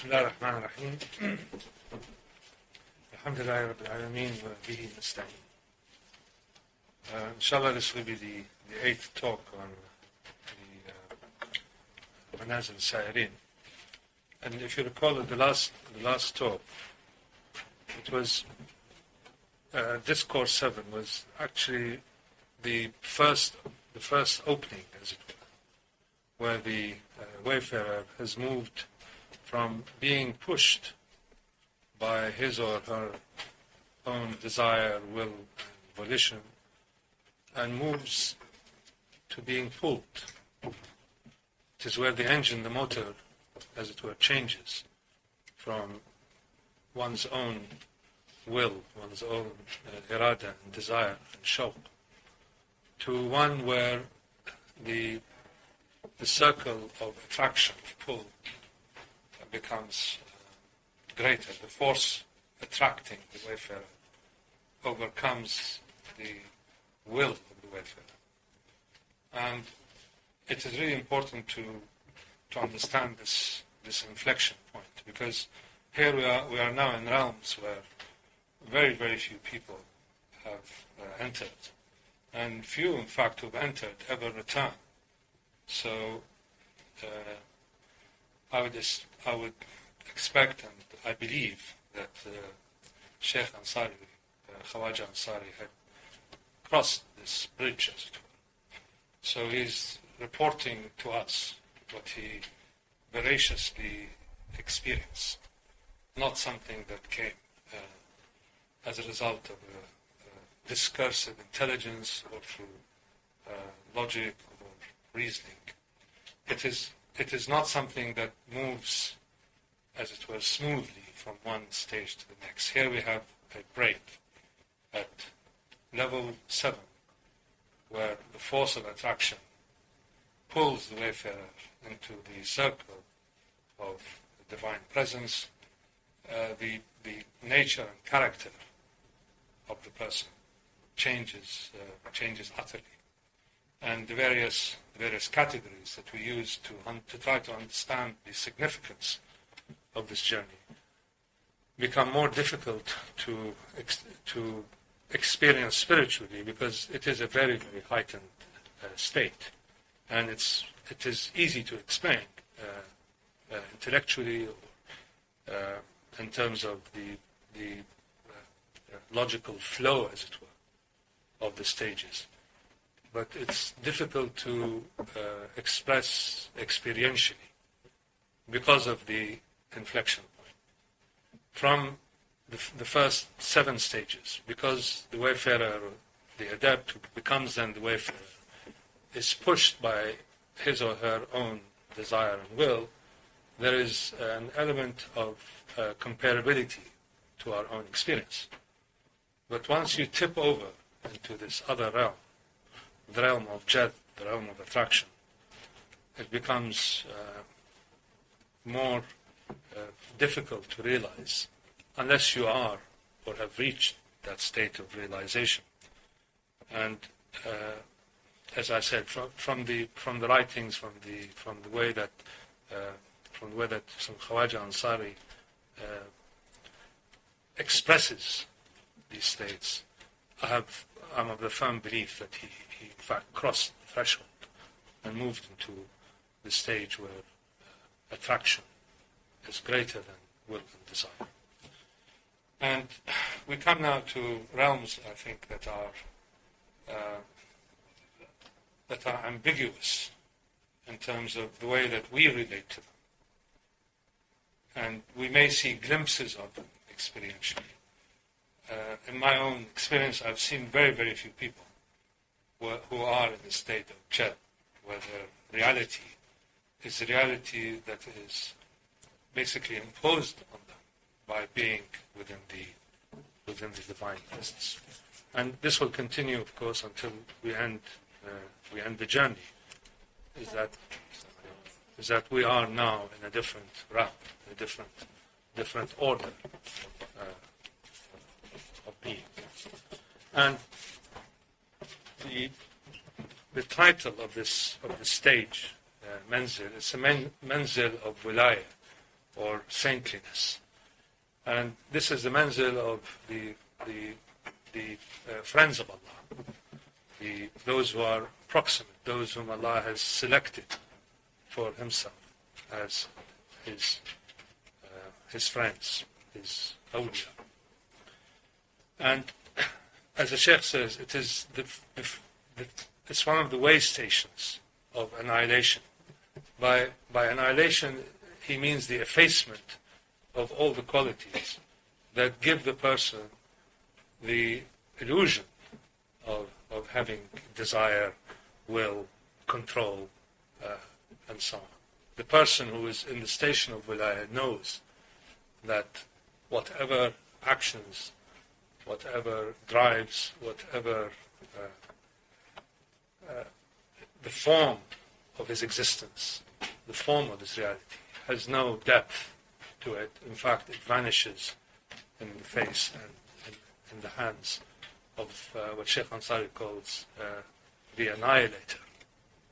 بسم الله الرحمن الرحيم الحمد لله رب العالمين وبه نستعين. Inshallah, this will be the eighth talk on the Manazil Sa'irin. And if you recall, the last talk, it was Discourse 7 was actually the first opening, as it were, where the Wayfarer has moved from being pushed by his or her own desire, will, and volition, and moves to being pulled. It is where the engine, the motor, as it were, changes from one's own will, one's own irada and desire and shawq, to one where the circle of attraction, of pull, becomes greater. The force attracting the Wayfarer overcomes the will of the Wayfarer. And it is really important to understand this inflection point, because here we are now in realms where very, very few people have entered, and few, in fact, who have entered ever return. So I would expect, and I believe, that Sheikh Ansari, Khawaja Ansari, had crossed this bridge, as it were. So he's reporting to us what he voraciously experienced, not something that came as a result of discursive intelligence or through logic or reasoning. It is not something that moves, as it were, smoothly from one stage to the next. Here we have a break at level 7, where the force of attraction pulls the Wayfarer into the circle of the divine presence. The nature and character of the person changes utterly. And the various categories that we use to try to understand the significance of this journey become more difficult to experience spiritually, because it is a very, very heightened state, and it is easy to explain intellectually or in terms of the logical flow, as it were, of the stages. But it's difficult to express experientially because of the inflection point. From the first 7 stages, because the Wayfarer, the adept who becomes then the Wayfarer, is pushed by his or her own desire and will, there is an element of comparability to our own experience. But once you tip over into this other realm, the realm of jad, the realm of attraction, it becomes more difficult to realize unless you are or have reached that state of realization. And as I said, from the writings, from the way that some Khawaja Ansari expresses these states, I'm of the firm belief that he in fact crossed the threshold and moved into the stage where attraction is greater than will and desire. And we come now to realms, I think, that are ambiguous in terms of the way that we relate to them. And we may see glimpses of them experientially. In my own experience, I've seen very, very few people who are in the state of jad, where their reality is a reality that is basically imposed on them by being within the divine presence. And this will continue, of course, until we end the journey. Is that we are now in a different realm, a different order of being. And the title of this stage, Manazil, it's a Manazil of Wilaya, or saintliness. And this is the manzil of the friends of Allah, those who are proximate, those whom Allah has selected for Himself as His friends, His awliya. And as the Shaykh says, it is it's one of the way stations of annihilation. By annihilation, he means the effacement of all the qualities that give the person the illusion of having desire, will, control, and so on. The person who is in the station of wilayah knows that whatever actions, whatever drives, whatever the form of his existence, the form of his reality, has no depth to it. In fact, it vanishes in the face and in the hands of what Shaykh Ansari calls the annihilator.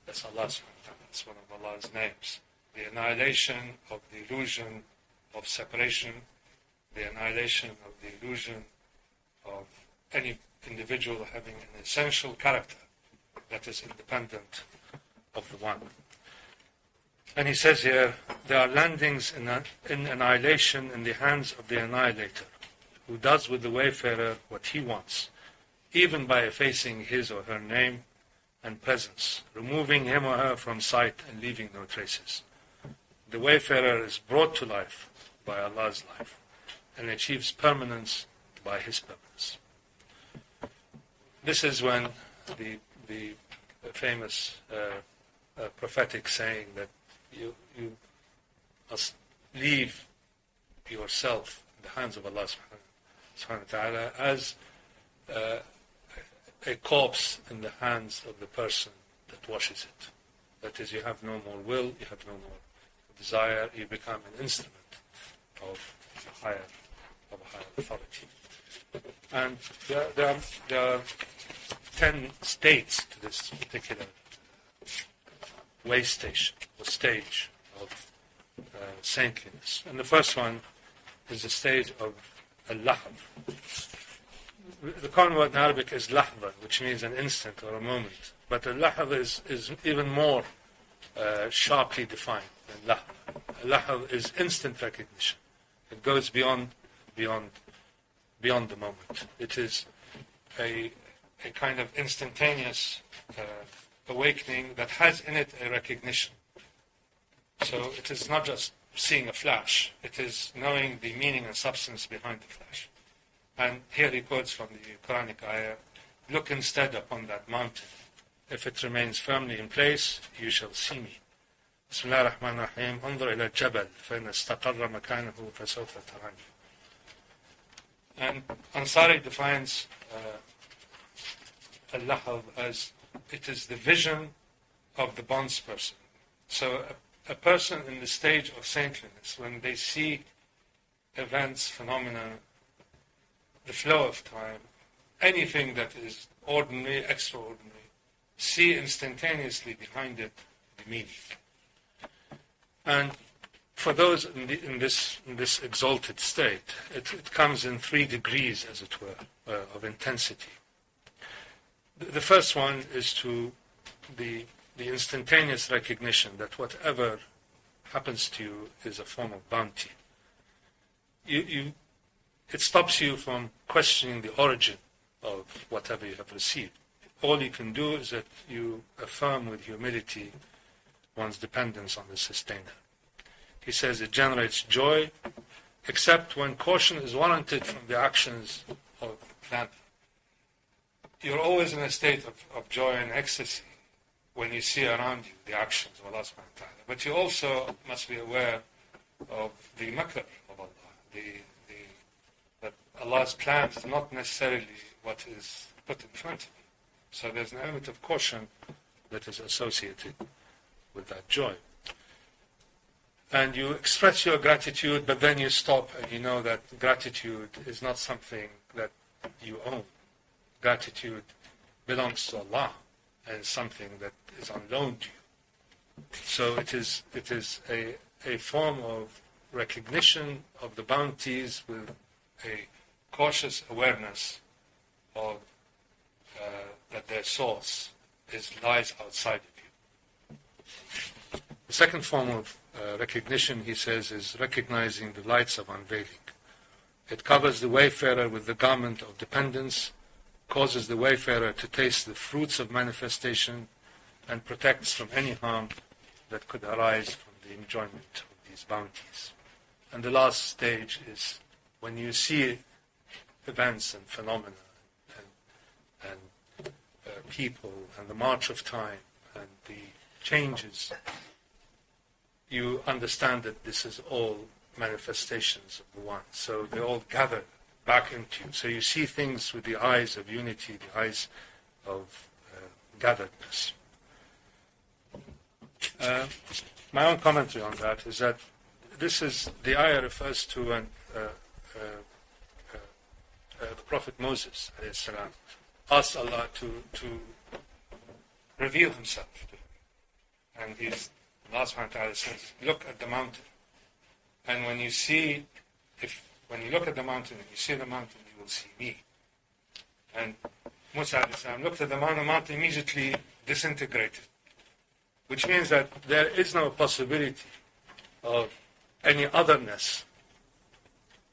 That's Allah subhanahu wa ta'ala. That's one of Allah's names. The annihilation of the illusion of separation, the annihilation of the illusion of any individual having an essential character that is independent of the one. And he says here, there are landings in annihilation in the hands of the annihilator, who does with the wayfarer what he wants, even by effacing his or her name and presence, removing him or her from sight and leaving no traces. The wayfarer is brought to life by Allah's life and achieves permanence by His permanence. This is when the famous prophetic saying that you must leave yourself in the hands of Allah subhanahu wa ta'ala as a corpse in the hands of the person that washes it. That is, you have no more will, you have no more desire, you become an instrument of a higher authority. And there are 10 states to this particular way station, or stage of saintliness. And the first one is the stage of al-lahab. The common word in Arabic is lahza, which means an instant or a moment. But al-lahab is even more sharply defined than lahab. Al-lahab is instant recognition. It goes beyond the moment. It is a kind of instantaneous awakening that has in it a recognition. So it is not just seeing a flash, it is knowing the meaning and substance behind the flash. And here he quotes from the Quranic ayah, look instead upon that mountain. If it remains firmly in place, you shall see me. Bismillah ar-Rahman ar-Rahim. انظر إلى الجبل فإن استقر مكانه فسوف تراني. And Ansari defines al-lahab as it is the vision of the bondsperson. So a person in the stage of saintliness, when they see events, phenomena, the flow of time, anything that is ordinary, extraordinary, see instantaneously behind it the meaning. And for those in this exalted state, it comes in 3 degrees, as it were, of intensity. The first one is to the instantaneous recognition that whatever happens to you is a form of bounty. It stops you from questioning the origin of whatever you have received. All you can do is that you affirm with humility one's dependence on the sustainer. He says it generates joy, except when caution is warranted from the actions of the planner. You're always in a state of joy and ecstasy when you see around you the actions of Allah subhanahu wa ta'ala. But you also must be aware of the makr of Allah, that Allah's plans is not necessarily what is put in front of you. So there's an element of caution that is associated with that joy. And you express your gratitude, but then you stop and you know that gratitude is not something that you own. Gratitude belongs to Allah and is something that is on loan to you. So it is a form of recognition of the bounties with a cautious awareness of that their source lies outside of you. The second form of recognition, he says, is recognizing the lights of unveiling. It covers the wayfarer with the garment of dependence, causes the wayfarer to taste the fruits of manifestation, and protects from any harm that could arise from the enjoyment of these bounties. And the last stage is when you see events and phenomena and people and the march of time and the changes, you understand that this is all manifestations of the One. So they all gather back into you. So you see things with the eyes of unity, the eyes of gatheredness. My own commentary on that is that this is, the ayah refers to the Prophet Moses ﷺ asked Allah to reveal himself to him. And Allah subhanahu wa ta'ala says, look at the mountain. And when you look at the mountain and you see the mountain, you will see me. And Musa ﷺ looked at the mountain immediately disintegrated. Which means that there is no possibility of any otherness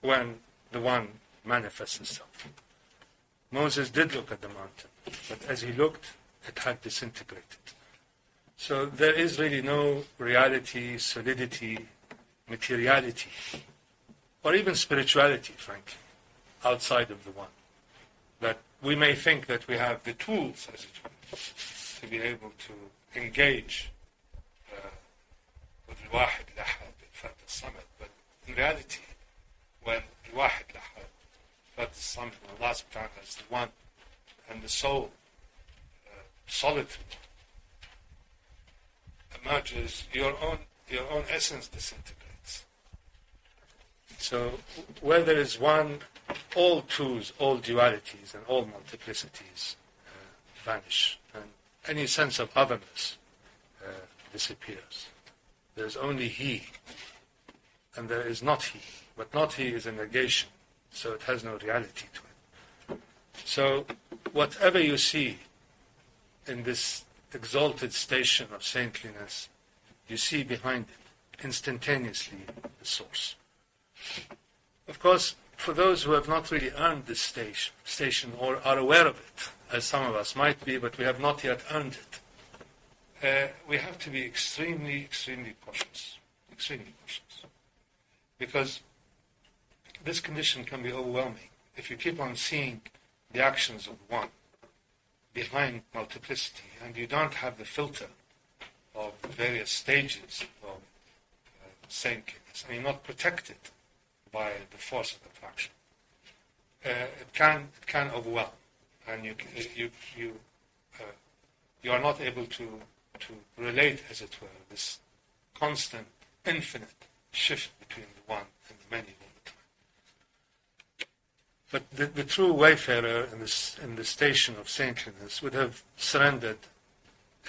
when the One manifests itself. Moses did look at the mountain, but as he looked, it had disintegrated. So there is really no reality, solidity, materiality, or even spirituality, frankly, outside of the One. That we may think that we have the tools, as it were, to be able to engage with al-Wahid Lahad, al-Fard al-Samad, but in reality, when al-Wahid Lahad, al-Fard al-Samad, Allah subhanahu wa ta'ala is the One, and the soul, solitude, emerges, your own essence disintegrates. So where there is One, all twos, all dualities, and all multiplicities vanish, and any sense of otherness disappears. There is only He, and there is not He. But not He is a negation, so it has no reality to it. So whatever you see in this exalted station of saintliness, you see behind it instantaneously the source. Of course, for those who have not really earned this station or are aware of it, as some of us might be, but we have not yet earned it, we have to be extremely, extremely cautious. Extremely cautious. Because this condition can be overwhelming. If you keep on seeing the actions of One behind multiplicity, and you don't have the filter of the various stages of saintliness, and you're not protected by the force of attraction, it can overwhelm, and you are not able to relate, as it were, this constant, infinite shift between the One and the many all the time. But the true wayfarer in the station of saintliness would have surrendered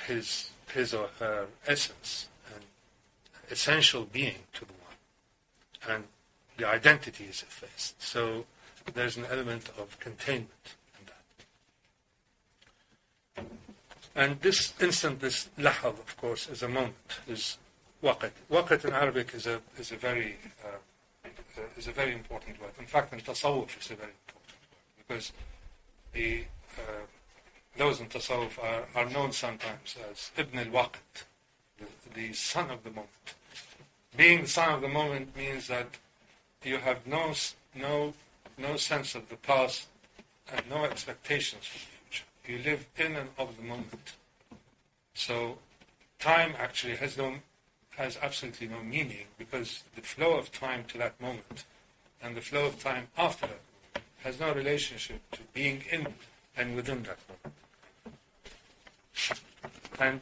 his or her essence and essential being to the One, and the identity is effaced. So there's an element of containment in that. And this instant, this lahad, of course, is a moment, is waqt. Waqt in Arabic is a very important word. In fact, in tasawwuf, it's a very important word, because those in tasawwuf are known sometimes as Ibn al-Waqt, the son of the moment. Being the son of the moment means that you have no sense of the past and no expectations for the future. You live in and of the moment. So time actually has absolutely no meaning, because the flow of time to that moment and the flow of time after that moment has no relationship to being in and within that moment. And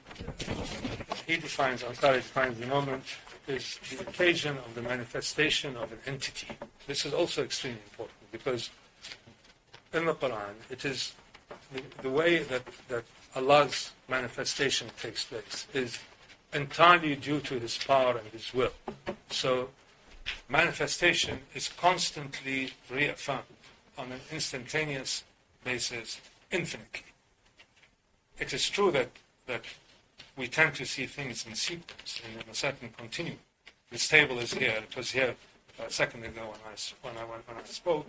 Ansari defines the moment is the occasion of the manifestation of an entity. This is also extremely important, because in the Quran, it is the way that Allah's manifestation takes place is entirely due to His power and His will. So manifestation is constantly reaffirmed on an instantaneous basis infinitely. It is true that we tend to see things in sequence, in a certain continuum. This table is here. It was here a second ago when I spoke,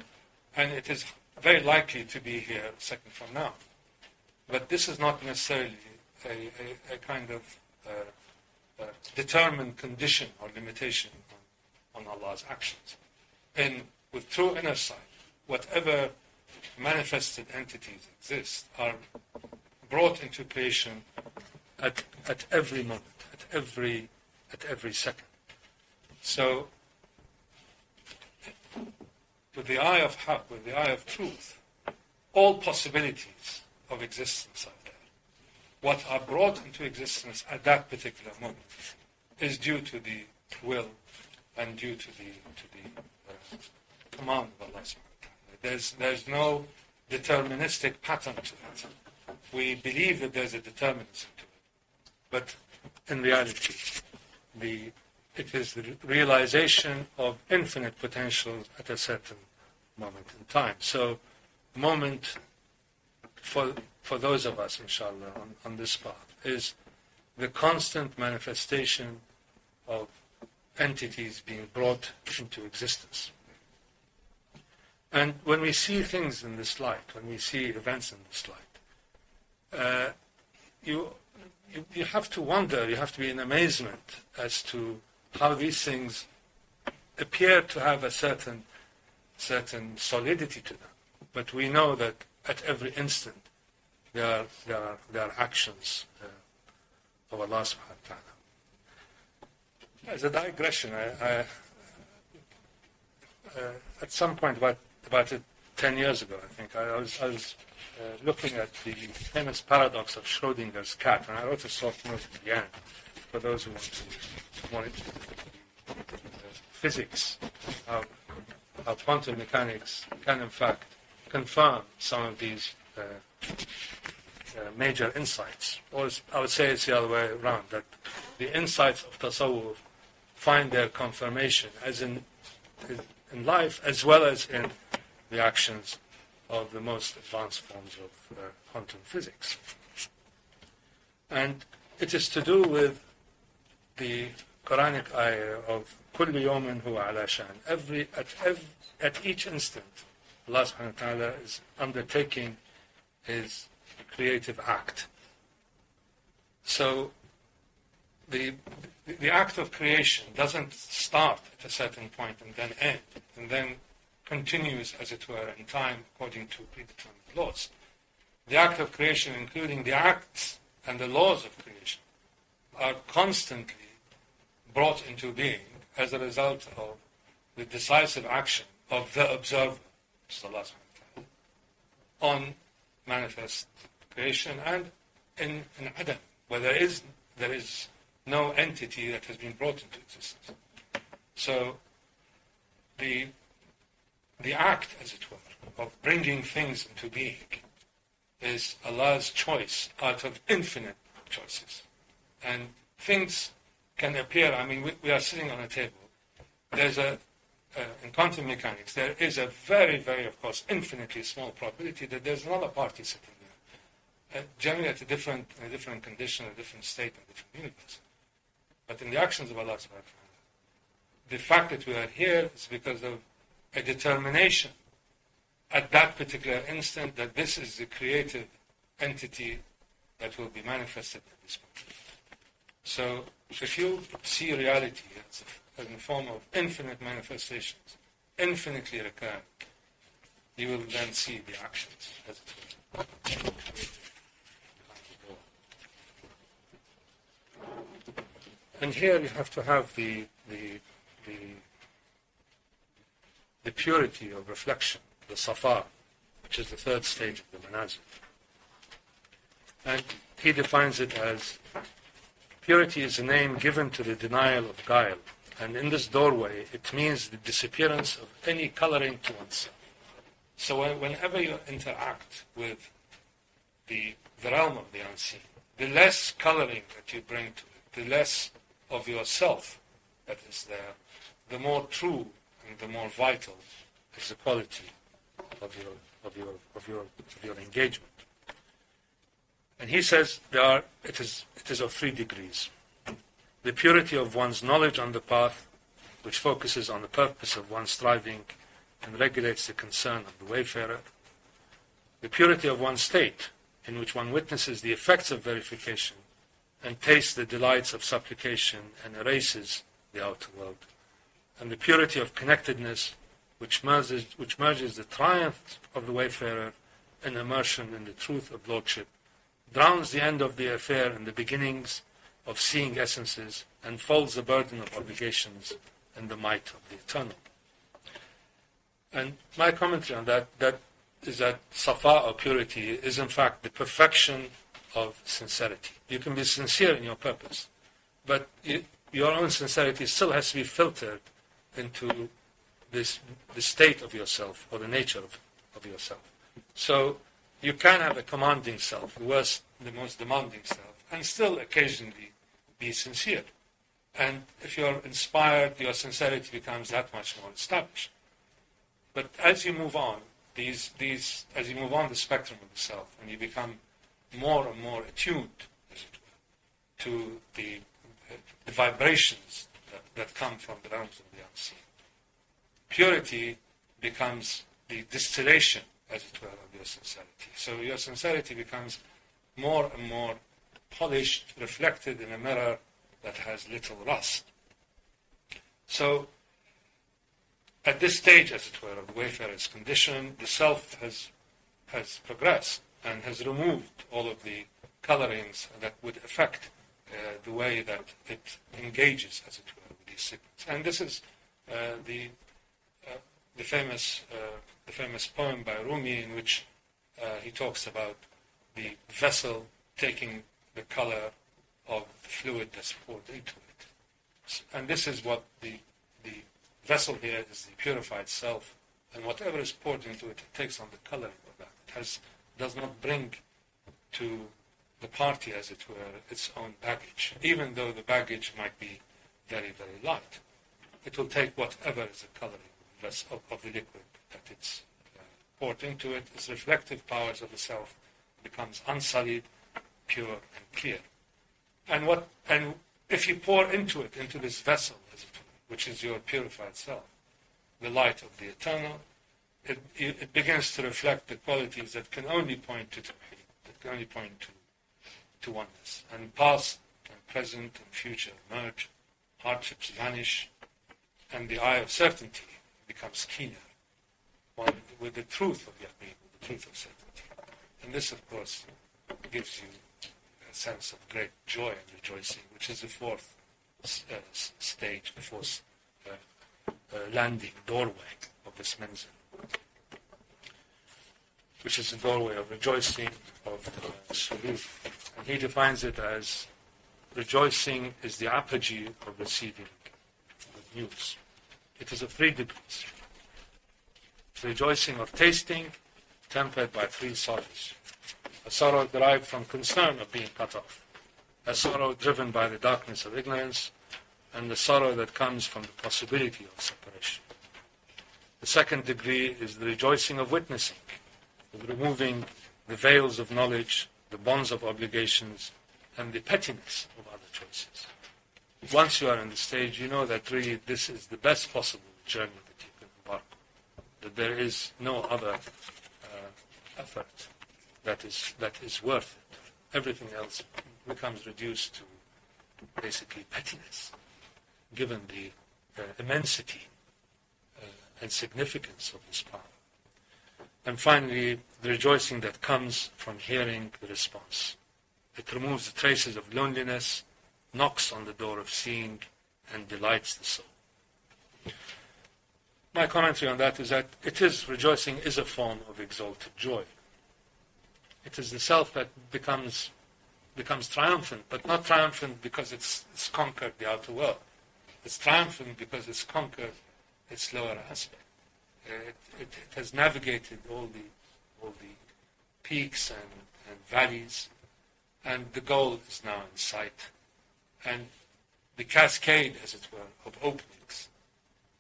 and it is very likely to be here a second from now. But this is not necessarily a kind of determined condition or limitation on Allah's actions. And with true inner sight, whatever manifested entities exist are brought into creation at every moment, at every second. So, with the eye of haqq, with the eye of truth, all possibilities of existence are there. What are brought into existence at that particular moment is due to the will and due to the command of Allah subhanahu wa ta'ala. There's no deterministic pattern to it. We believe that there's a determinism to it. But in reality, it is the realization of infinite potentials at a certain moment in time. So, moment for those of us, inshallah, on this path, is the constant manifestation of entities being brought into existence. And when we see things in this light, when we see events in this light, you have to wonder, you have to be in amazement as to how these things appear to have a certain solidity to them. But we know that at every instant there are actions of Allah subhanahu wa ta'ala. As a digression, I at some point about 10 years ago, I think, I was looking at the famous paradox of Schrodinger's cat, and I wrote a short note at the end for those who want to monitor physics, how quantum mechanics can in fact confirm some of these major insights. Or I would say it's the other way around, that the insights of tasawwuf find their confirmation as in life as well as in the actions of the most advanced forms of quantum physics. And it is to do with the Quranic ayah of كل يوم هو على شأن. At each instant, Allah subhanahu wa ta'ala is undertaking His creative act. So the act of creation doesn't start at a certain point and then end, and then continues, as it were, in time according to predetermined laws. The act of creation, including the acts and the laws of creation, are constantly brought into being as a result of the decisive action of the observer, which is Allah subhanahu wa ta'ala, on manifest creation and in Adam, where there is no entity that has been brought into existence. So the act, as it were, of bringing things into being is Allah's choice out of infinite choices. And things can appear, I mean, we are sitting on a table. There's in quantum mechanics, there is a very, very, of course, infinitely small probability that there's another party sitting there. Generally at a different condition, a different state, a different universe. But in the actions of Allah subhanahu wa ta'ala, the fact that we are here is because of a determination at that particular instant that this is the creative entity that will be manifested at this point. So if you see reality as in the form of infinite manifestations, infinitely recurrent, you will then see the actions as it were. And here you have to have the purity of reflection, the safa, which is the third stage of the Manazil. And he defines it as purity is a name given to the denial of guile. And in this doorway, it means the disappearance of any coloring to oneself. So whenever you interact with the realm of the unseen, the less coloring that you bring to it, the less of yourself that is there, the more true and the more vital is the quality of your engagement. And he says it is of 3 degrees. The purity of one's knowledge on the path, which focuses on the purpose of one's striving and regulates the concern of the wayfarer. The purity of one's state, in which one witnesses the effects of verification and tastes the delights of supplication and erases the outer world. And the purity of connectedness, which merges the triumph of the wayfarer and immersion in the truth of lordship, drowns the end of the affair in the beginnings of seeing essences, and folds the burden of obligations in the might of the eternal. And my commentary on that is that safa, or purity, is in fact the perfection of sincerity. You can be sincere in your purpose, but your own sincerity still has to be filtered into the state of yourself, or the nature of yourself. So you can have a commanding self, the most demanding self, and still occasionally be sincere. And if you're inspired, your sincerity becomes that much more established. But as you move on, as you move on the spectrum of the self, and you become more and more attuned, as it were, to the vibrations that come from the realms of the unseen, purity becomes the distillation, as it were, of your sincerity. So your sincerity becomes more and more polished, reflected in a mirror that has little rust. So, at this stage, as it were, of the wayfarer's condition, the self has progressed and has removed all of the colorings that would affect the way that it engages, as it were, with these signals. And this is the famous poem by Rumi, in which he talks about the vessel taking the color of the fluid that's poured into it. And this is what the vessel here is, the purified self, and whatever is poured into it, it takes on the coloring of that. It does not bring to the party, as it were, its own baggage, even though the baggage might be very, very light. It will take whatever is the coloring of the liquid that it's poured into it. Its reflective powers of the self becomes unsullied, pure, and clear. And if you pour into this vessel, as it were, which is your purified self, the light of the eternal, it begins to reflect the qualities that can only point to Tawheed, that can only point to oneness. And past and present and future merge, hardships vanish, and the eye of certainty becomes keener with the truth of Yaqeen, the truth of certainty. And this, of course, gives you a sense of great joy and rejoicing, which is the fourth stage, the fourth landing, doorway of this Manazil, which is the doorway of rejoicing, of Surur. And he defines it as rejoicing is the apogee of receiving good news. It is of 3 degrees. Rejoicing of tasting, tempered by 3 sorrows. A sorrow derived from concern of being cut off, a sorrow driven by the darkness of ignorance, and the sorrow that comes from the possibility of separation. The 2nd degree is the rejoicing of witnessing, of removing the veils of knowledge, the bonds of obligations, and the pettiness of other choices. Once you are in the stage, you know that really this is the best possible journey that you can embark on, that there is no other effort that is worth it. Everything else becomes reduced to basically pettiness, given the immensity and significance of this power. And finally, the rejoicing that comes from hearing the response. It removes the traces of loneliness, knocks on the door of seeing, and delights the soul. My commentary on that is that rejoicing is a form of exalted joy. It is the self that becomes triumphant, but not triumphant because it's conquered the outer world. It's triumphant because it's conquered its lower aspect. It has navigated all the peaks and valleys, and the goal is now in sight. And the cascade, as it were, of openings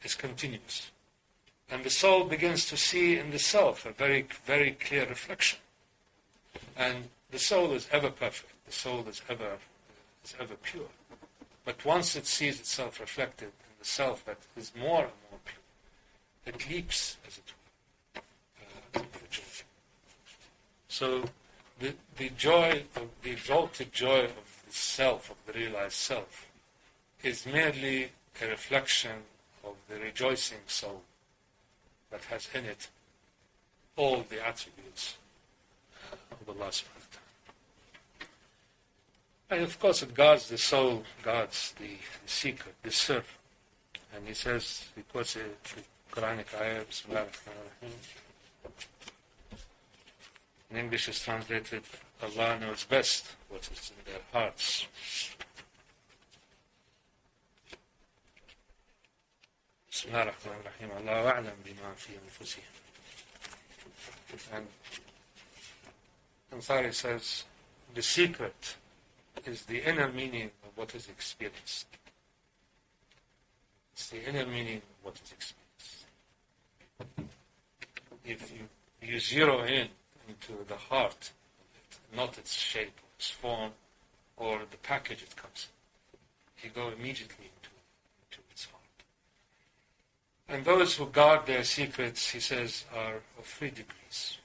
is continuous. And the soul begins to see in the self a very, very clear reflection. And the soul is ever perfect. The soul is ever pure. But once it sees itself reflected in the self that is more and more pure, it leaps, as it were, for joy. So the joy, the exalted joy of the self, of the realized self, is merely a reflection of the rejoicing soul that has in it all the attributes of Allah subhanahu wa ta'ala. And of course it guards the soul, guards the secret, the sir. And he says, he quotes a Quranic ayah, Bismillah ar-Rahman ar-Rahim. In English is translated, Allah knows best what is in their hearts. Bismillah ar-Rahman ar-Rahim. Allahu a'lam bima fi anfusihim. And Ansari says, the secret is the inner meaning of what is experienced. It's the inner meaning of what is experienced. If you zero in into the heart of it, not its shape, or its form, or the package it comes in, you go immediately into its heart. And those who guard their secrets, he says, are of 3 degrees.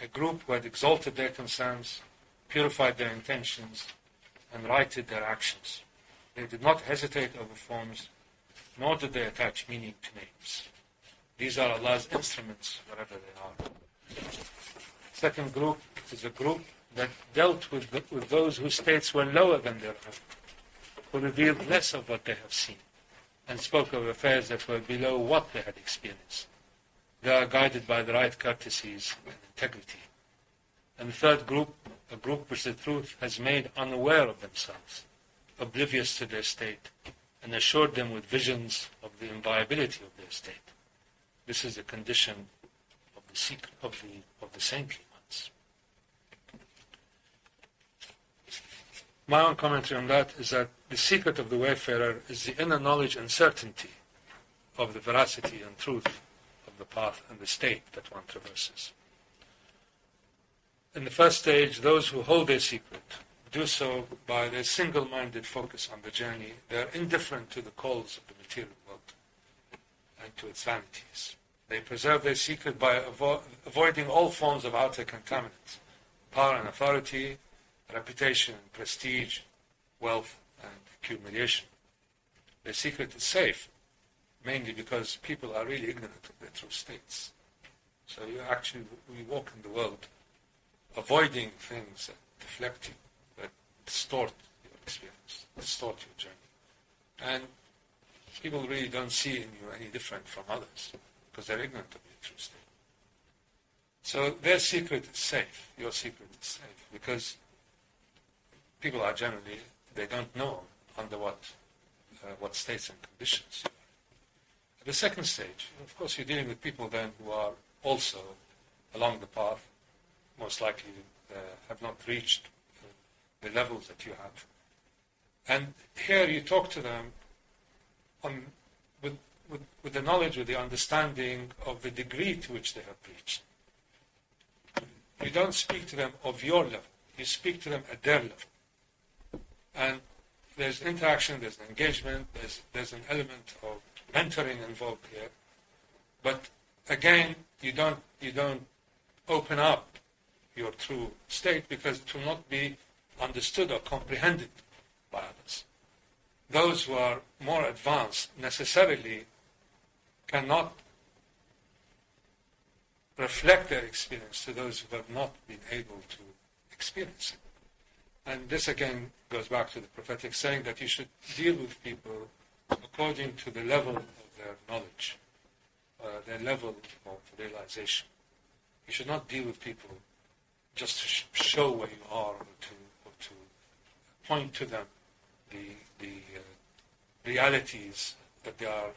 A group who had exalted their concerns, purified their intentions, and righted their actions. They did not hesitate over forms, nor did they attach meaning to names. These are Allah's instruments, wherever they are. Second group is a group that dealt with those whose states were lower than their own, who revealed less of what they have seen, and spoke of affairs that were below what they had experienced. They are guided by the right courtesies and integrity. And the third group, a group which the truth has made unaware of themselves, oblivious to their state, and assured them with visions of the inviolability of their state. This is the condition of the secret of the saintly ones. My own commentary on that is that the secret of the Wayfarer is the inner knowledge and certainty of the veracity and truth of the path and the state that one traverses. In the first stage, those who hold their secret do so by their single-minded focus on the journey. They are indifferent to the calls of the material world and to its vanities. They preserve their secret by avoiding all forms of outer contaminants, power and authority, reputation and prestige, wealth and accumulation. Their secret is safe, mainly because people are really ignorant of their true states. So we walk in the world avoiding things that deflect you, that distort your experience, distort your journey. And people really don't see in you any different from others because they're ignorant of your true state. So their secret is safe, your secret is safe, because people are generally, they don't know under what states and conditions you are. At the second stage, of course, you're dealing with people then who are also along the path, most likely have not reached the levels that you have. And here you talk to them with the knowledge, with the understanding of the degree to which they have reached. You don't speak to them of your level. You speak to them at their level. And there's interaction, there's an engagement, there's an element of mentoring involved here. But again, you don't open up your true state because it will not be understood or comprehended by others. Those who are more advanced necessarily cannot reflect their experience to those who have not been able to experience it. And this again goes back to the prophetic saying that you should deal with people according to the level of their knowledge, their level of realization. You should not deal with people just to show where you are or to point to them the realities that they are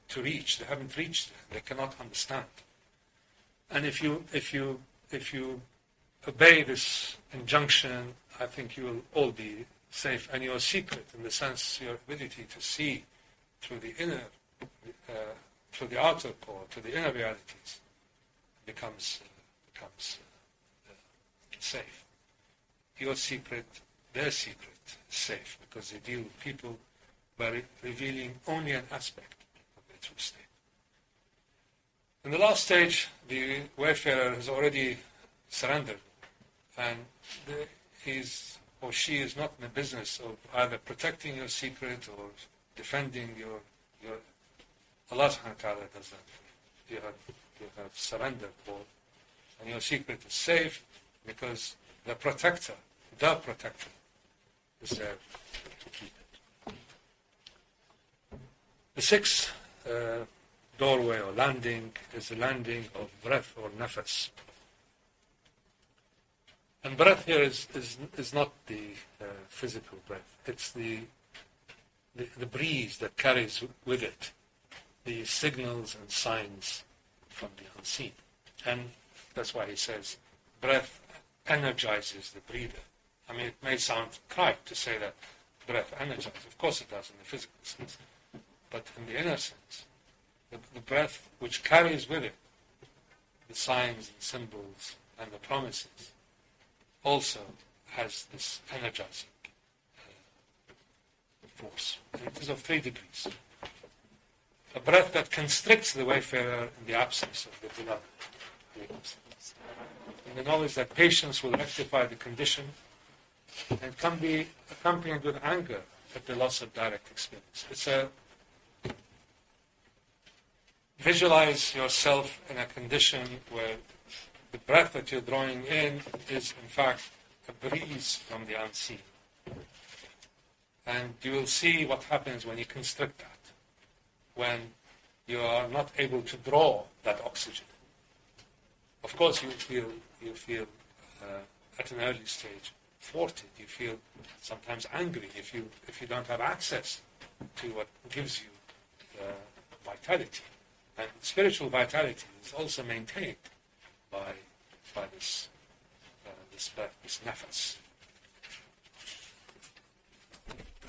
to reach. They haven't reached them. They cannot understand. And if you obey this injunction, I think you will all be safe. And your secret, in the sense, your ability to see through the inner through the outer core to the inner realities, becomes safe. Your secret, their secret, is safe because they deal with people by revealing only an aspect of their true state. In the last stage, the wayfarer has already surrendered, and he's or she is not in the business of either protecting your secret or defending your Allah subhanahu wa ta'ala does that for you. You have surrendered all, and your secret is safe because the protector is there to keep it. The sixth doorway or landing is the landing of breath or nafas. And breath here is not the physical breath. It's the breeze that carries with it the signals and signs from the unseen. And that's why he says breath energizes the breather. I mean, it may sound trite to say that breath energizes. Of course it does in the physical sense. But in the inner sense, the breath which carries with it the signs and symbols and the promises also has this energizing force. And it is of 3 degrees. A breath that constricts the wayfarer in the absence of the beloved. And the knowledge that patience will rectify the condition and can be accompanied with anger at the loss of direct experience. It's visualize yourself in a condition where the breath that you're drawing in is in fact a breeze from the unseen. And you will see what happens when you constrict that. When you are not able to draw that oxygen. Of course you feel at an early stage thwarted. You feel sometimes angry if you don't have access to what gives you vitality. And spiritual vitality is also maintained by this breath, this nafas.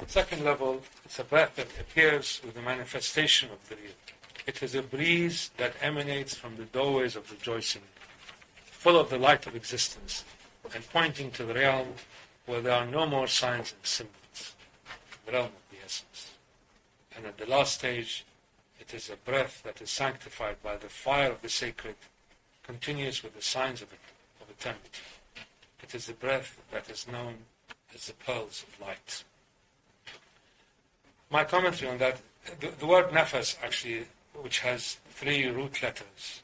Second level, it's a breath that appears with the manifestation of the real. It is a breeze that emanates from the doorways of rejoicing, full of the light of existence, and pointing to the realm where there are no more signs and symbols, the realm of the essence. And at the last stage, it is a breath that is sanctified by the fire of the sacred, continuous with the signs of eternity. It is the breath that is known as the pearls of light. My commentary on that, the word nafas actually, which has 3 root letters,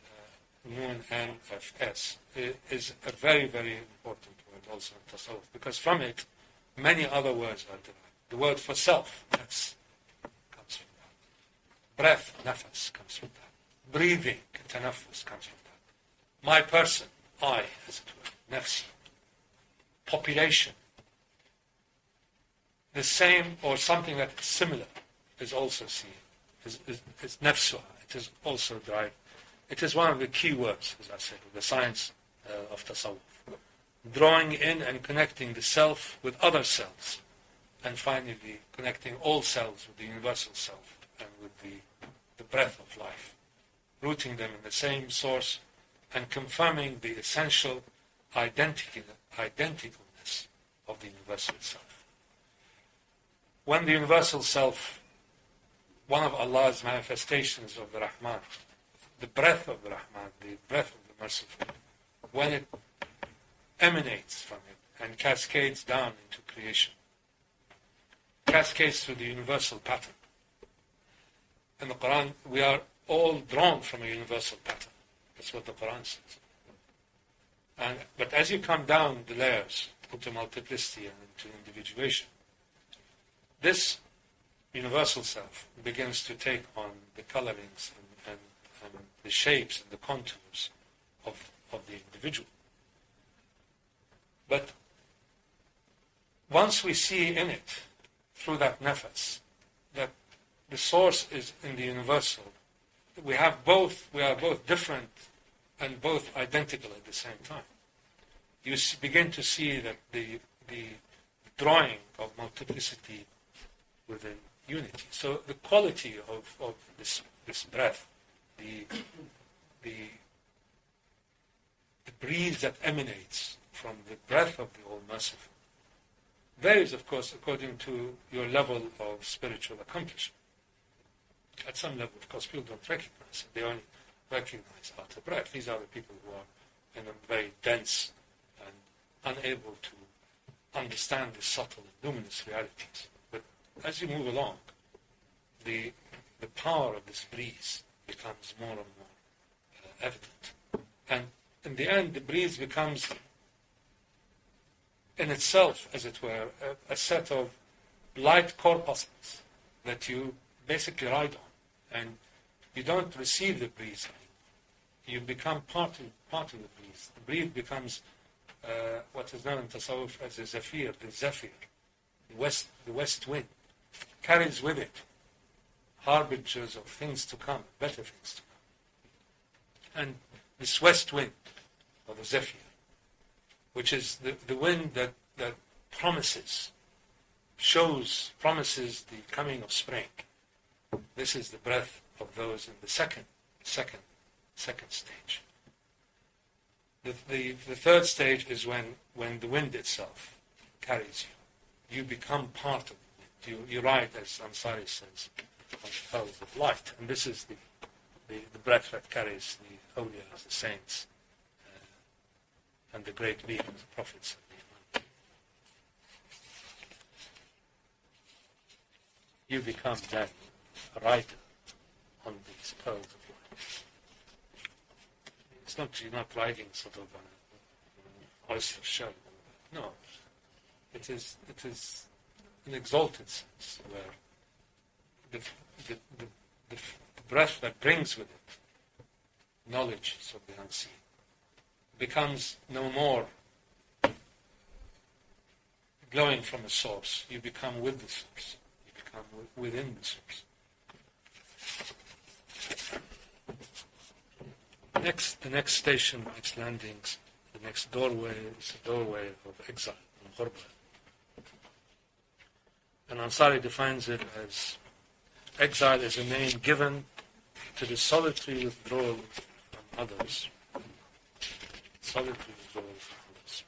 Nun, N, F, S, is a very, very important word also in Tasawwuf, because from it, many other words are derived. The word for self, nafs, comes from that. Breath, nafas, comes from that. Breathing, tanafus, comes from that. My person, I, as it were, nafsi. Population. The same or something that is similar is also seen. Is nafsuha. It is also derived. It is one of the key words, as I said, of the science of tasawwuf. Drawing in and connecting the self with other selves, and finally connecting all selves with the universal self and with the breath of life, rooting them in the same source and confirming the essential identicalness of the universal self. When the universal self, one of Allah's manifestations of the Rahman, the breath of the Rahman, the breath of the Merciful, when it emanates from it and cascades down into creation, cascades through the universal pattern. In the Quran, we are all drawn from a universal pattern. That's what the Quran says. But as you come down the layers into multiplicity and into individuation, this universal self begins to take on the colorings and the shapes and the contours of the individual. But once we see in it, through that nafas, that the source is in the universal, we are both different and both identical at the same time. You begin to see that the drawing of multiplicity within unity. So the quality of this breath, the breeze that emanates from the breath of the All-Merciful varies, of course, according to your level of spiritual accomplishment. At some level, of course, people don't recognize it. They only recognize outer breath. These are the people who are in a very dense and unable to understand the subtle and luminous realities. But as you move along, the power of this breeze becomes more and more evident. And in the end, the breeze becomes, in itself, as it were, a set of light corpuscles that you basically ride on. And you don't receive the breeze anymore. You become part of the breeze. The breeze becomes what is known in Tasawwuf as a zephyr, the west wind, carries with it harbingers of things to come, better things to come. And this west wind, or the zephyr, which is the wind that promises the coming of spring. This is the breath of those in the second stage. The third stage is when the wind itself carries you. You become part of the wind. You ride, as Ansari says, on the pearls of light. And this is the breath that carries the awliyas, the saints, and the great beings, the prophets of the Iman. You become then a rider on these pearls of light. It's not, you're not riding sort of on an oyster shell. No. It is an exalted sense where the breath that brings with it knowledge of the unseen becomes no more glowing from a source. You become with the source. You become within the source. The next station, the next landings, the next doorway is the doorway of exile, ghurba. And Ansari defines it as exile is a name given to the solitary withdrawal from others. Solitary withdrawal from others.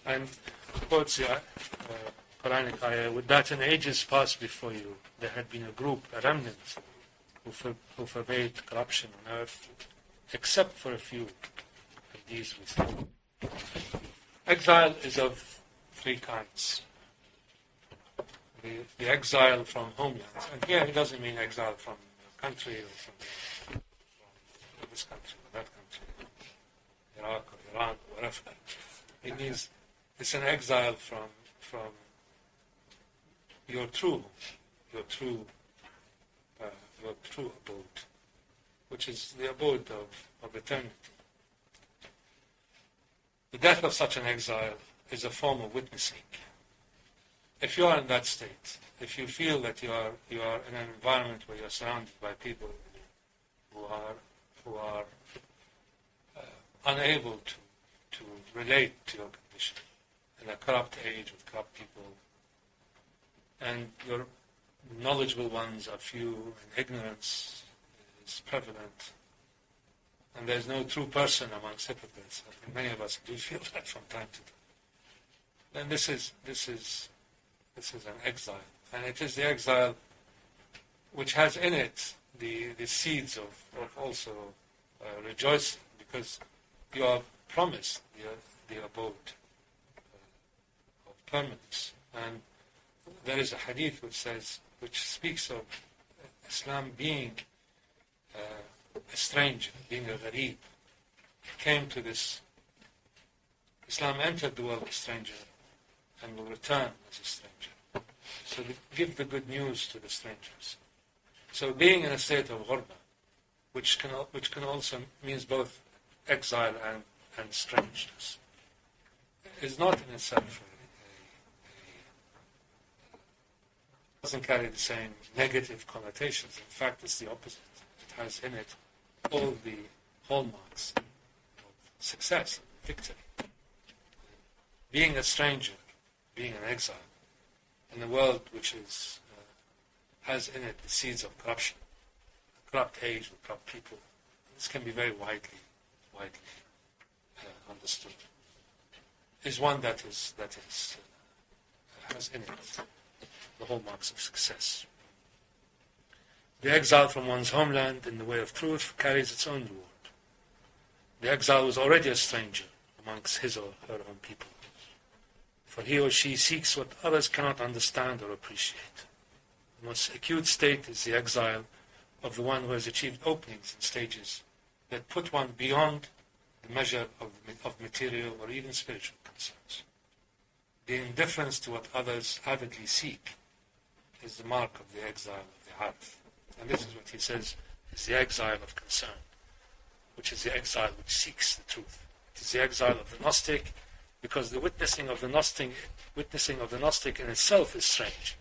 And quotes the Quranic ayah, with that in ages past before you, there had been a group, a remnant, who forbade corruption on earth, except for a few of these we see. Exile is of three kinds. The exile from homelands, and here he doesn't mean exile from a country or from this country or that country, Iraq or Iran or wherever. It means it's an exile from your true abode, which is the abode of eternity. The death of such an exile is a form of witnessing. If you are in that state, if you feel that you are in an environment where you are surrounded by people who are unable to relate to your condition, in a corrupt age with corrupt people, and your knowledgeable ones are few, and ignorance is prevalent, and there's no true person amongst hypocrites. I think many of us do feel that from time to time. Then this is an exile, and it is the exile which has in it the seeds of also rejoicing, because you are promised the abode of permanence. And there is a hadith which speaks of Islam being a stranger, being a gharib. Came to this, Islam entered the world a stranger and will return as a stranger. So give the good news to the strangers. So being in a state of ghurba, which can also means both exile and strangeness, is not in itself doesn't carry the same negative connotations. In fact, it's the opposite. It has in it all the hallmarks of success, victory. Being a stranger, being an exile, in a world which has in it the seeds of corruption, a corrupt age with corrupt people. This can be very widely understood. Is one that has in it the hallmarks of success. The exile from one's homeland in the way of truth carries its own reward. The exile was already a stranger amongst his or her own people, for he or she seeks what others cannot understand or appreciate. The most acute state is the exile of the one who has achieved openings and stages that put one beyond the measure of material or even spiritual concerns. The indifference to what others avidly seek is the mark of the exile of the Arif. And this is what he says is the exile of concern, which is the exile which seeks the truth. It is the exile of the Gnostic, because the witnessing of the Gnostic in itself is strange.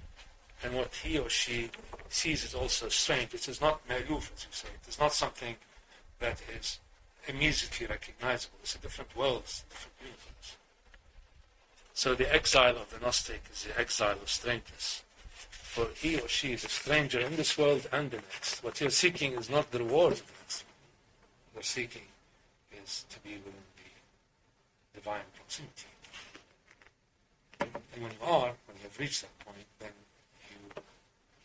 And what he or she sees is also strange. It is not ma'luf, as you say. It is not something that is immediately recognizable. It's a different world, it's a different universe. So the exile of the Gnostic is the exile of strangeness. For he or she is a stranger in this world and the next. What you're seeking is not the rewards of the next world. What you're seeking is to be within the divine proximity. And when you have reached that point, then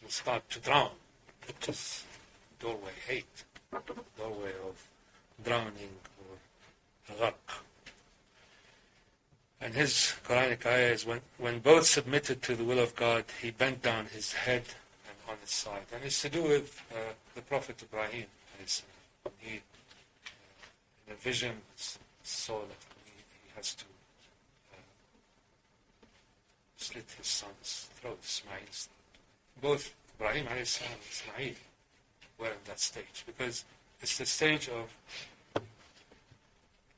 you start to drown, which is doorway 8, doorway of drowning or gharq. And his Quranic ayah is when both submitted to the will of God, he bent down his head and on his side. And it's to do with the Prophet Ibrahim. He, in a vision, saw that he has to slit his son's throat, Ismail's throat. Both Ibrahim and Ismail were in that stage, because it's the stage of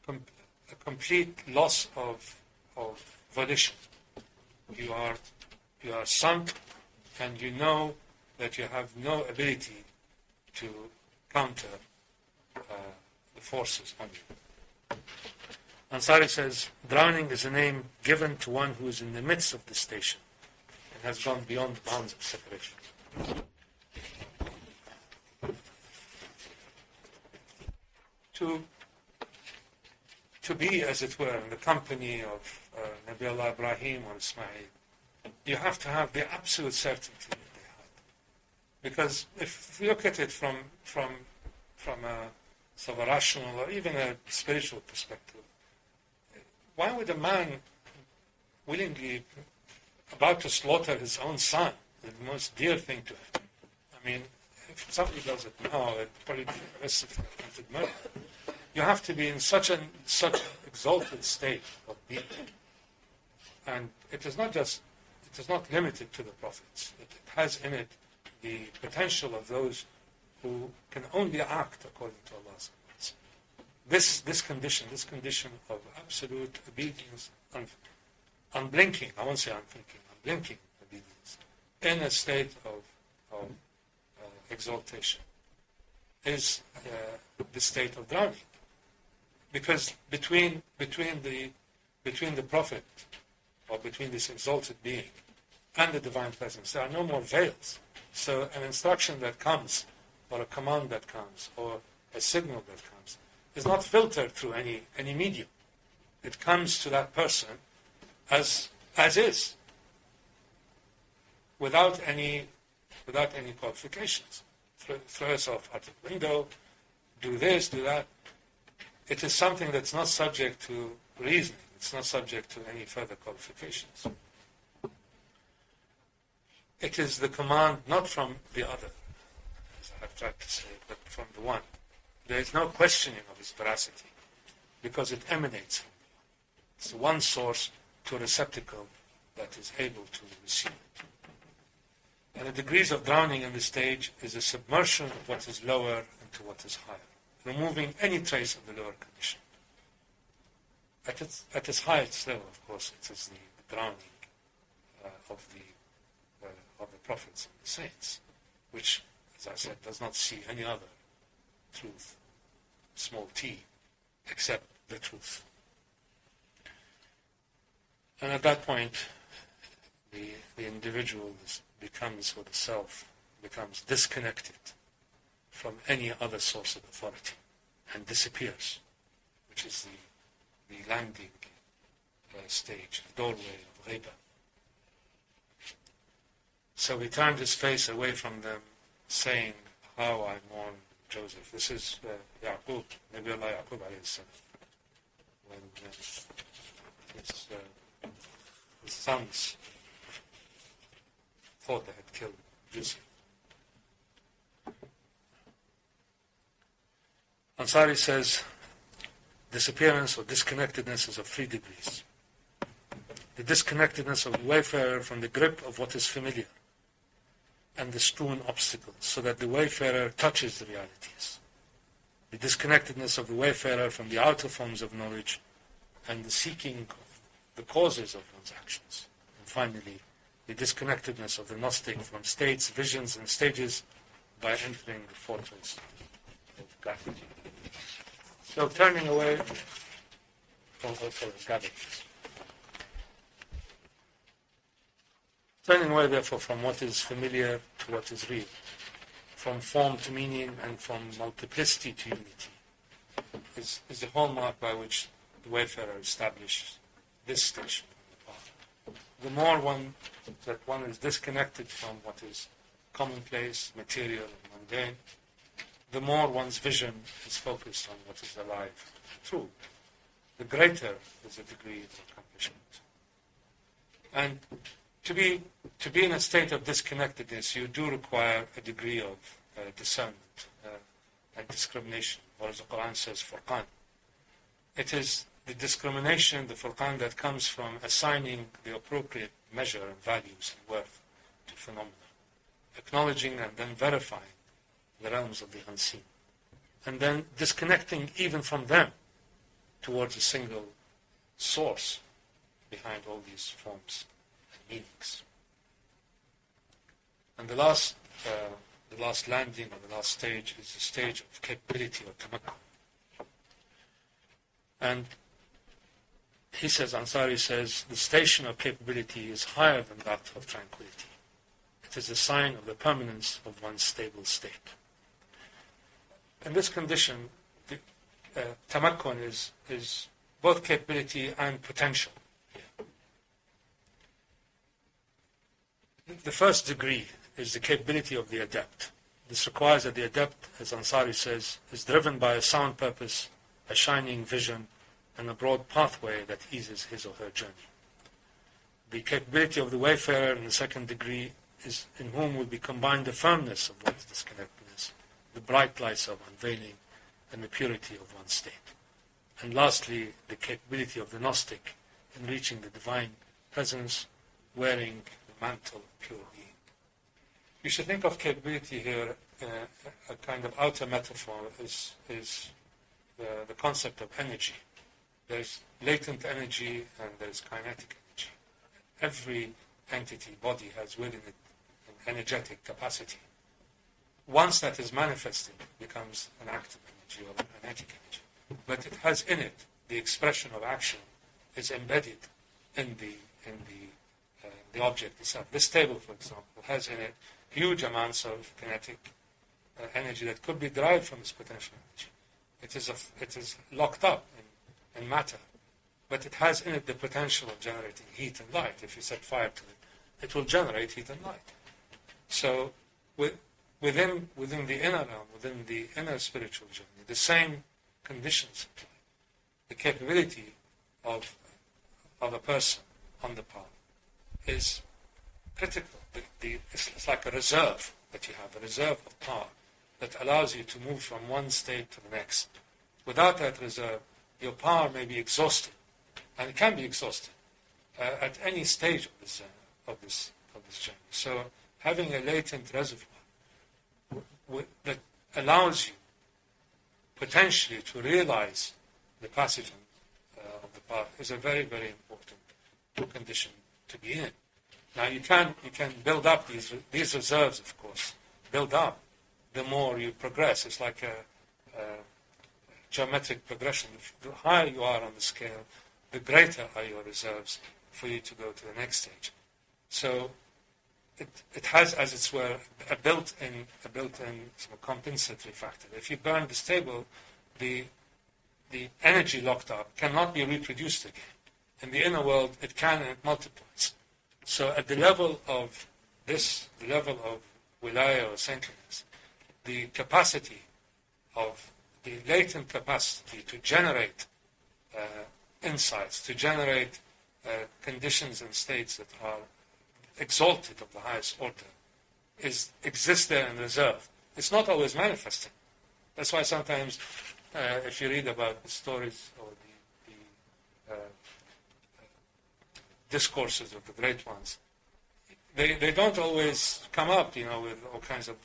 a complete loss of volition. You are sunk, and you know that you have no ability to counter the forces on you. Ansari says, drowning is a name given to one who is in the midst of the station and has gone beyond the bounds of separation. To be, as it were, in the company of Nabiullah Ibrahim or Ismail, you have to have the absolute certainty that they had. Because if you look at it from a sort of a rational or even a spiritual perspective, why would a man willingly about to slaughter his own son, the most dear thing to him? I mean, if somebody does it now, it probably be arrested for attempted murder. You have to be in such an exalted state of being. And it is not limited to the prophets. It has in it the potential of those who can only act according to Allah's commands. This condition of absolute obedience, unblinking, I won't say unthinking, unblinking obedience, in a state of exaltation, is the state of drowning. Because between the prophet, or between this exalted being and the divine presence, there are no more veils. So an instruction that comes, or a command that comes, or a signal that comes, is not filtered through any medium. It comes to that person as is, without any qualifications. Throw yourself out the window, do this, do that. It is something that's not subject to reasoning. It's not subject to any further qualifications. It is the command not from the other, as I have tried to say, but from the one. There is no questioning of its veracity, because it emanates from the one. It's the one source to a receptacle that is able to receive it. And the degrees of drowning in the stage is a submersion of what is lower into what is higher, removing any trace of the lower condition. At its highest level, of course, it is the drowning of the prophets and the saints, which, as I said, does not see any other truth, small t, except the truth. And at that point, the individual becomes, or the self becomes disconnected from any other source of authority and disappears, which is the landing stage, the doorway of ghaiba. So he turned his face away from them, saying, "How I mourn Joseph." This is Yaqub, Nabiullah Yaqub alayhi salam, when his sons thought they had killed Yusuf. Ansari says, disappearance or disconnectedness is of 3 degrees. The disconnectedness of the wayfarer from the grip of what is familiar and the strewn obstacles, so that the wayfarer touches the realities. The disconnectedness of the wayfarer from the outer forms of knowledge and the seeking of the causes of one's actions. And finally, the disconnectedness of the Gnostic from states, visions, and stages by entering the fortress of gratitude. So turning away from turning away, therefore, from what is familiar to what is real, from form to meaning and from multiplicity to unity, is the hallmark by which the wayfarer establishes this station on the path. The more one is disconnected from what is commonplace, material, and mundane, the more one's vision is focused on what is alive and true, the greater is the degree of accomplishment. And to be in a state of disconnectedness, you do require a degree of discernment and discrimination, or as the Quran says, furqan. It is the discrimination, the furqan, that comes from assigning the appropriate measure and values and worth to phenomena, acknowledging and then verifying the realms of the unseen, and then disconnecting even from them towards a single source behind all these forms and meanings. And the last landing, or the last stage, is the stage of capability or tamakkun. And he says, Ansari says, the station of capability is higher than that of tranquility. It is a sign of the permanence of one's stable state. In this condition, the tamakkun is both capability and potential. The first degree is the capability of the adept. This requires that the adept, as Ansari says, is driven by a sound purpose, a shining vision, and a broad pathway that eases his or her journey. The capability of the wayfarer in the second degree is in whom will be combined the firmness of one's disconnectedness, the bright lights of unveiling, and the purity of one's state. And lastly, the capability of the Gnostic in reaching the divine presence, wearing the mantle of pure being. You should think of capability here, a kind of outer metaphor is the concept of energy. There's latent energy and there's kinetic energy. Every entity, body, has within it an energetic capacity. Once that is manifested, it becomes an active energy or an kinetic energy. But it has in it the expression of action is embedded in the object itself. This table, for example, has in it huge amounts of kinetic energy that could be derived from this potential energy. It is locked up in matter, but it has in it the potential of generating heat and light. If you set fire to it, it will generate heat and light. So within the inner realm, within the inner spiritual journey, the same conditions apply. The capability of a person on the path is critical. It's like a reserve that you have, a reserve of power that allows you to move from one state to the next. Without that reserve, your power may be exhausted, and it can be exhausted at any stage of this journey. So having a latent reservoir that allows you potentially to realize the passage of the path is a very, very important condition to be in. Now you can build up these reserves, of course, build up the more you progress. It's like a geometric progression. The higher you are on the scale, the greater are your reserves for you to go to the next stage. So it has, as it were, a built-in sort of compensatory factor. If you burn the stable, the energy locked up cannot be reproduced again. In the inner world, it can and it multiplies. So at the level of this, the level of wilaya or saintliness, the capacity of the latent capacity to generate insights, to generate conditions and states that are exalted of the highest order, exists there in reserve. It's not always manifesting. That's why sometimes, if you read about the stories or the discourses of the great ones, they don't always come up, with all kinds of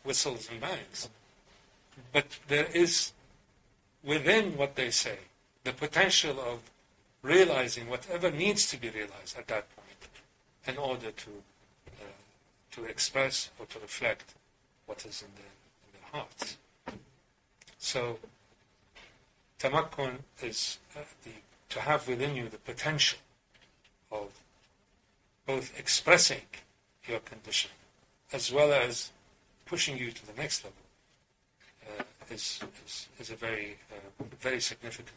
whistles and bangs. But there is, within what they say, the potential of realizing whatever needs to be realized at that point in order to express or to reflect what is in their hearts. So, tamakkun is to have within you the potential of both expressing your condition as well as pushing you to the next level. Is a very very significant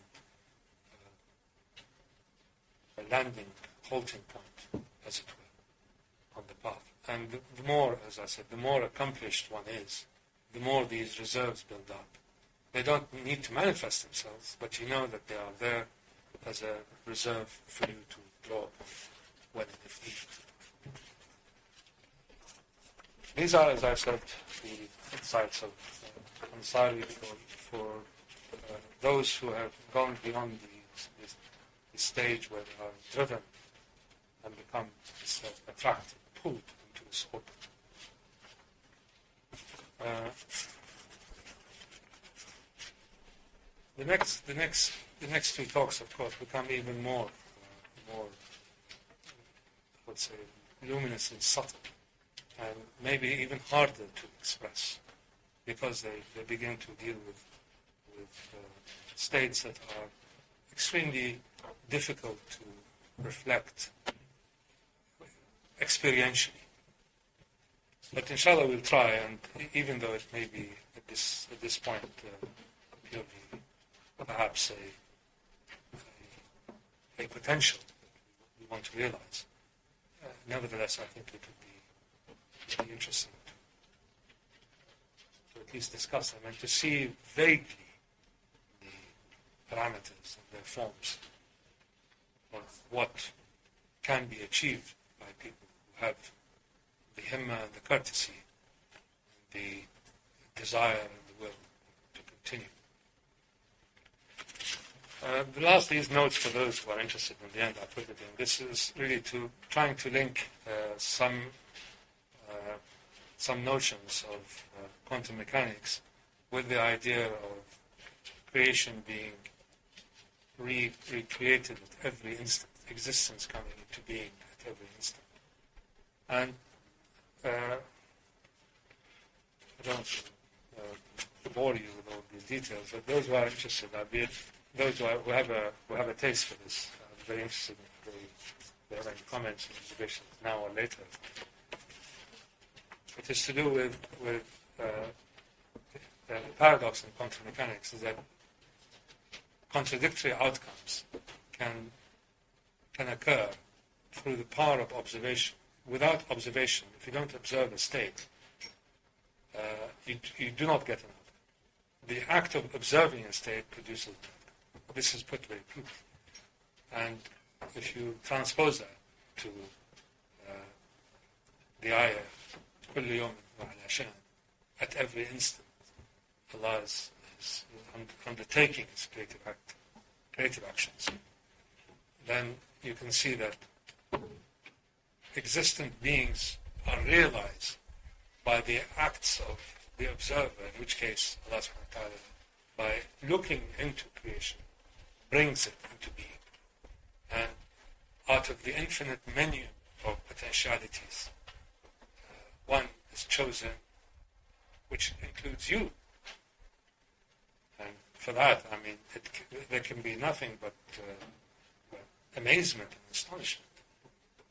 landing, halting point, as it were, on the path. And the more, as I said, the more accomplished one is, the more these reserves build up. They don't need to manifest themselves, but you know that they are there as a reserve for you to draw upon when and if needed. These are, as I said, the insights of Ansari for those who have gone beyond the stage where they are driven and become attracted, pulled into this orbit. The next two talks, of course, become even more, I would say, luminous and subtle, and maybe even harder to express, because they begin to deal with states that are extremely difficult to reflect experientially. But inshallah we'll try, and even though it may be at this point purely perhaps a potential that we want to realize, nevertheless I think it would be interesting to at least discuss them and to see vaguely the parameters and their forms of what can be achieved by people who have the himma and the courtesy and the desire and the will to continue. The last of these notes, for those who are interested in the end, I put it in. This is really trying to link some notions of quantum mechanics with the idea of creation being recreated at every instant, existence coming into being at every instant. And I don't bore you with all these details, but those who are interested, those who have a taste for this, I'm very interested in if they have any comments and observations now or later. It is to do with the paradox in quantum mechanics is that contradictory outcomes can occur through the power of observation. Without observation, if you don't observe a state, you do not get an outcome. The act of observing a state produces an outcome. This is put very crudely. And if you transpose that to the ayah, كل يوم وعلى شأن, at every instant, Allah is undertaking His creative actions, then you can see that existent beings are realized by the acts of the observer, in which case Allah subhanahu wa ta'ala, by looking into creation, brings it into being. And out of the infinite menu of potentialities, one is chosen which includes you. And for that, I mean, there can be nothing but amazement and astonishment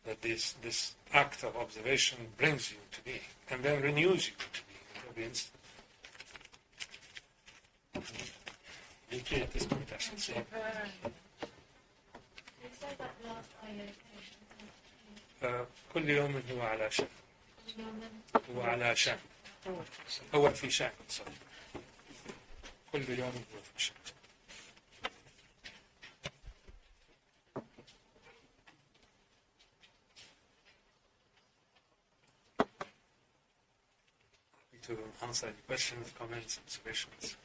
that this act of observation brings you to being, and then renews you to being at every instant. At this point, I should say. كل يوم هو على شأن. هو على شأن. هو في شأن. كل يوم هو في شأن. To answer any questions, comments, observations.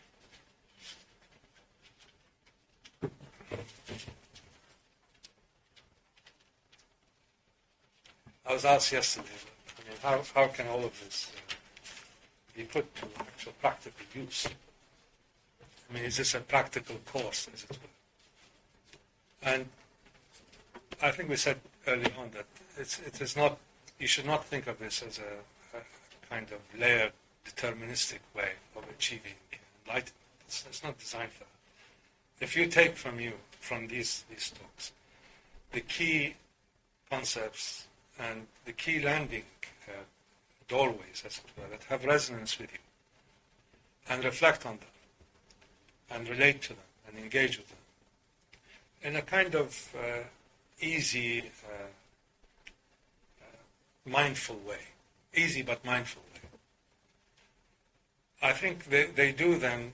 I was asked yesterday, how can all of this be put to actual practical use? Is this a practical course, as it were? And I think we said early on that it is not. You should not think of this as a kind of layered, deterministic way of achieving enlightenment. It's not designed for that. If you take from these talks the key concepts and the key landing doorways, as it were, that have resonance with you, and reflect on them, and relate to them, and engage with them, in a kind of easy, mindful way, easy but mindful way, I think they do then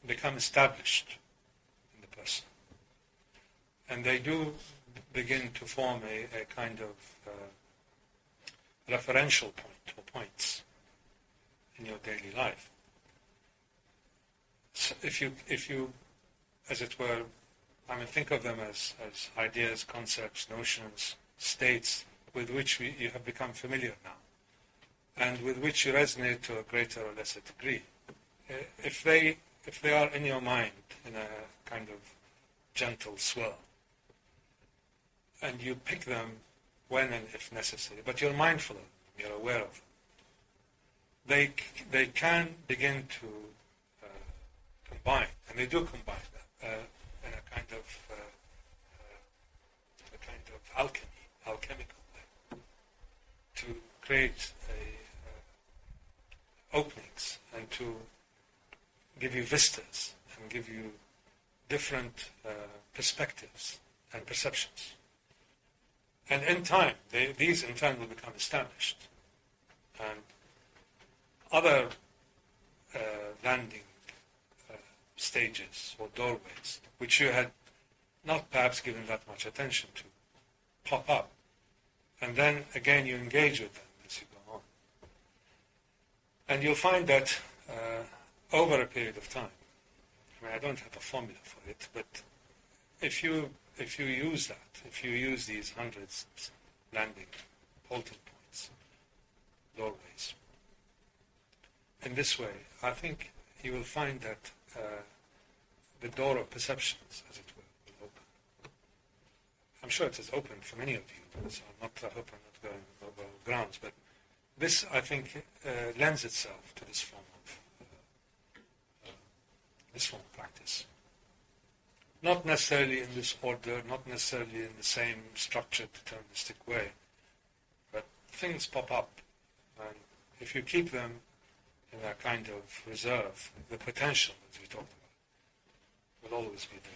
become established in the person. And they do begin to form a kind of referential point or points in your daily life. So if you, as it were, think of them as ideas, concepts, notions, states with which you have become familiar now, and with which you resonate to a greater or lesser degree. If they are in your mind in a kind of gentle swell, and you pick them when and if necessary, but you're mindful of them, you're aware of them, they can begin to combine, and they do combine in a kind of alchemical way, to create openings and to give you vistas and give you different perspectives and perceptions. And in time, these in turn will become established. And other landing stages or doorways, which you had not perhaps given that much attention to, pop up. And then again you engage with them as you go on. And you'll find that over a period of time, I don't have a formula for it, but if you use that, if you use these hundreds landing halting points, doorways, in this way, I think you will find that the door of perceptions, as it were, will open. I'm sure it is open for many of you, so I hope I'm not going over grounds, but this, I think, lends itself to this form of practice. Not necessarily in this order, not necessarily in the same structured, deterministic way, but things pop up, and if you keep them in a kind of reserve, the potential, as we talked about, will always be there.